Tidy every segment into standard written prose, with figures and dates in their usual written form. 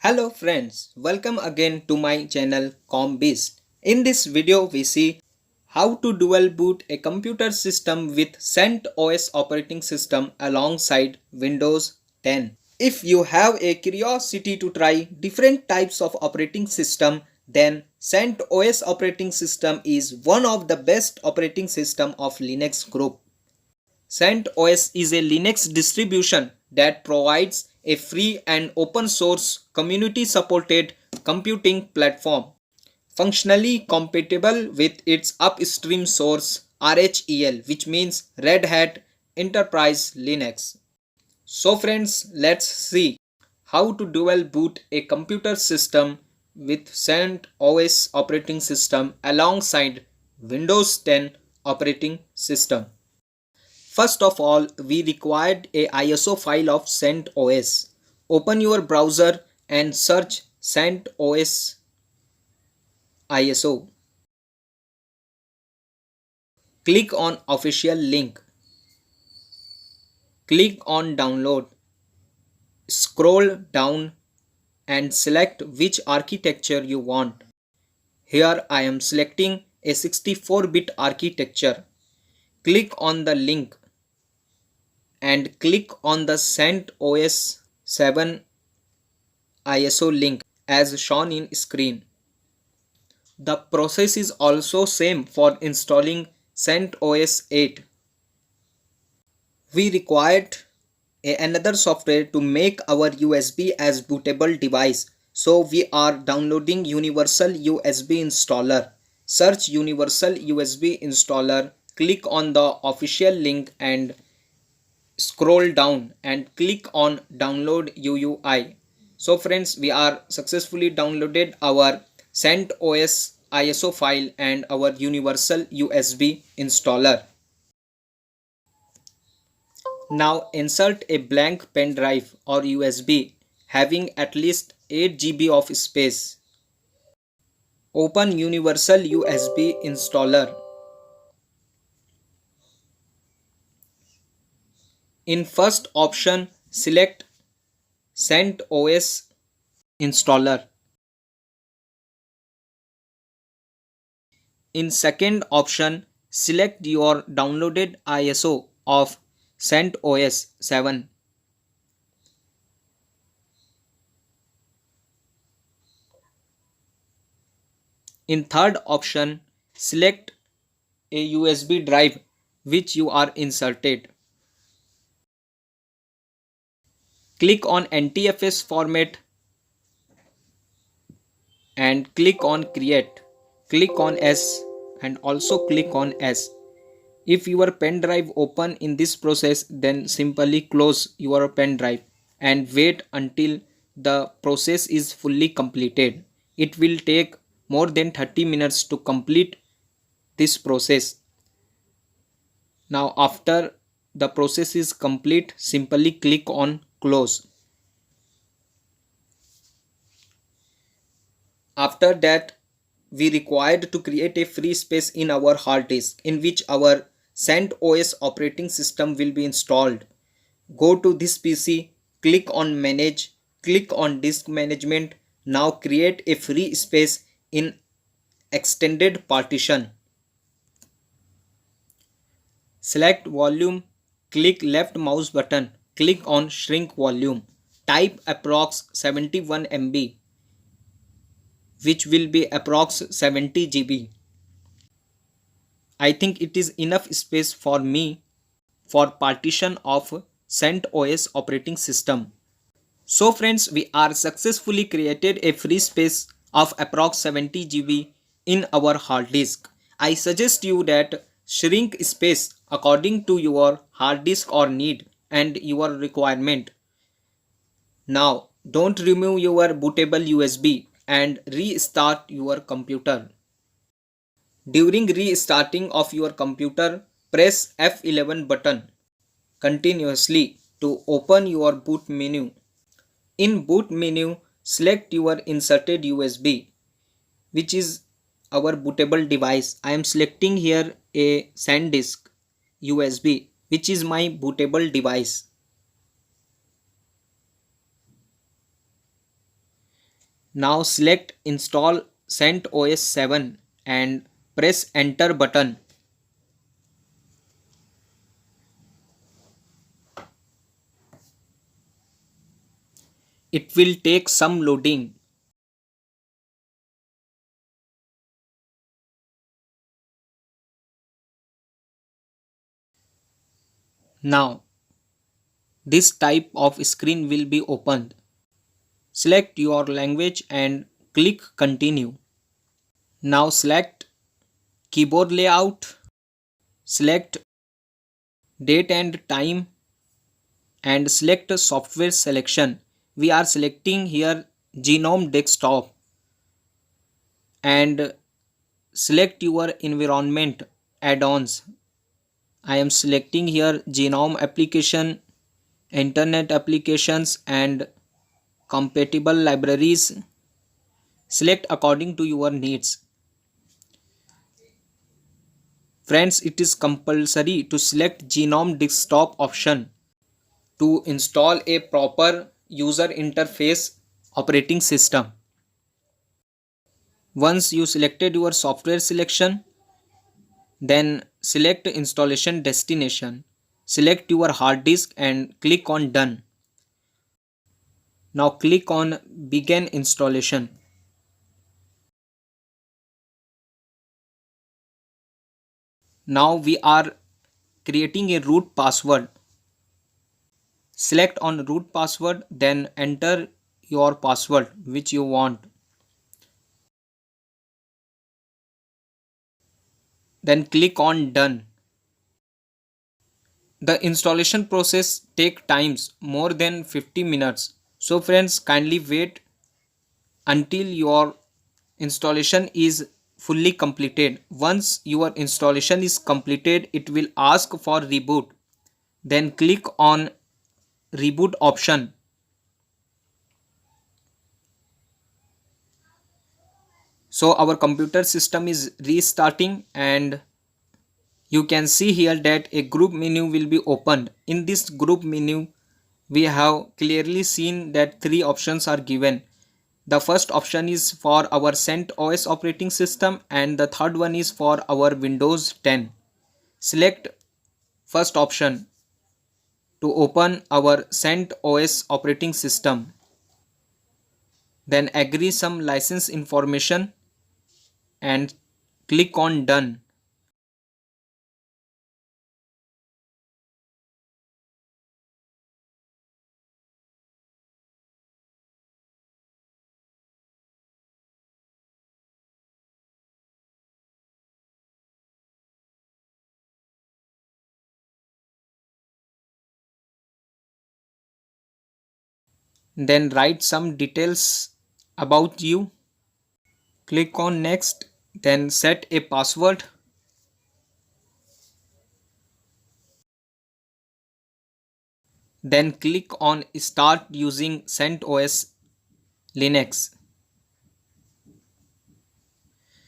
Hello friends, welcome again to my channel ComBeast. In this video we see how to dual boot a computer system with CentOS operating system alongside Windows 10. If you have a curiosity to try different types of operating system, then CentOS operating system is one of the best operating system of Linux group. CentOS is a Linux distribution that provides a free and open source community supported computing platform, functionally compatible with its upstream source RHEL, which means Red Hat Enterprise Linux. So friends, let's see how to dual boot a computer system with CentOS operating system alongside Windows 10 operating system. First of all, we required a ISO file of CentOS. Open your browser and search CentOS ISO. Click on official link. Click on download. Scroll down and select which architecture you want. Here I am selecting a 64-bit architecture. Click on the link and click on the CentOS 7 ISO link as shown in screen. The process is also same for installing CentOS 8. We required another software to make our USB as bootable device. So we are downloading Universal USB installer. Search Universal USB installer, click on the official link and scroll down and click on download UUI. So friends, we are successfully downloaded our CentOS ISO file and our Universal USB installer. Now insert a blank pen drive or USB having at least 8 GB of space. Open Universal USB installer. In first option, select CentOS installer. In second option, select your downloaded ISO of CentOS 7. In third option, select a USB drive which you are inserted. Click on NTFS format and click on create. Click on S and also click on S. If your pen drive open in this process, then simply close your pen drive and wait until the process is fully completed. It will take more than 30 minutes to complete this process. Now after the process is complete, simply click on close. After that, we required to create a free space in our hard disk in which our CentOS operating system will be installed. Go to this PC, click on manage, click on disk management. Now create a free space in extended partition. Select volume, click left mouse button, click on shrink volume. Type approx 71 MB, which will be approx 70 GB. I think it is enough space for me for partition of CentOS operating system. So friends, we are successfully created a free space of approx 70 GB in our hard disk. I suggest you that shrink space according to your hard disk or need and your requirement. Now don't remove your bootable USB and restart your computer. During restarting of your computer, press F11 button continuously to open your boot menu. In boot menu, select your inserted USB, which is our bootable device. I am selecting here a SanDisk USB, which is my bootable device. Bootable device. Now select install CentOS 7 and press enter button. It will take some loading. Now this type of screen will be opened. Select your language and click continue. Now select keyboard layout, select date and time and select software selection. We are selecting here Genome Desktop and select your environment add-ons. I am selecting here Genome application, internet applications and compatible libraries. Select according to your needs. Friends, it is compulsory to select Genome Desktop option to install a proper user interface operating system. Once you selected your software selection, then select installation destination. Select your hard disk and click on done. Now click on begin installation. Now we are creating a root password. Select on root password, then enter your password which you want. Then click on done. The installation process take times more than 50 minutes. So friends, kindly wait until your installation is fully completed. Once your installation is completed, it will ask for reboot. Then click on reboot option. So our computer system is restarting and you can see here that a group menu will be opened. In this group menu, we have clearly seen that three options are given. The first option is for our CentOS operating system and the third one is for our Windows 10. Select first option to open our CentOS operating system. Then agree some license information and click on done. Then write some details about you. Click on next, then set a password. Then click on start using CentOS Linux.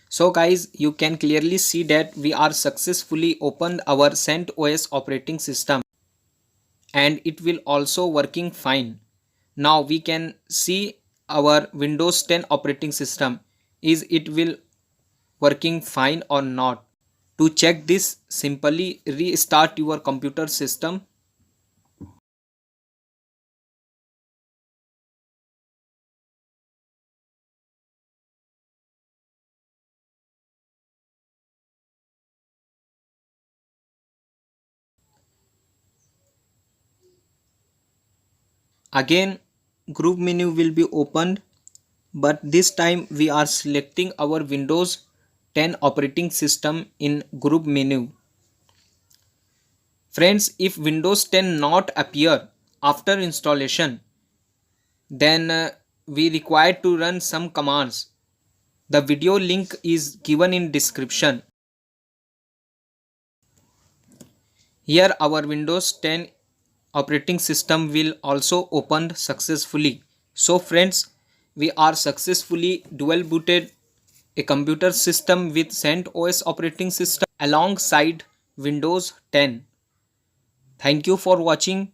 So guys, you can clearly see that we are successfully opened our CentOS operating system and it will also working fine. Now we can see our Windows 10 operating system is it will working fine or not. To check this, simply restart your computer system. Again, group menu will be opened, but this time we are selecting our Windows 10 operating system in group menu. Friends, if Windows 10 not appear after installation, then we require to run some commands. The video link is given in description. Here our Windows 10 operating system will also opened successfully. So friends, we are successfully dual booted a computer system with CentOS operating system alongside Windows 10. Thank you for watching.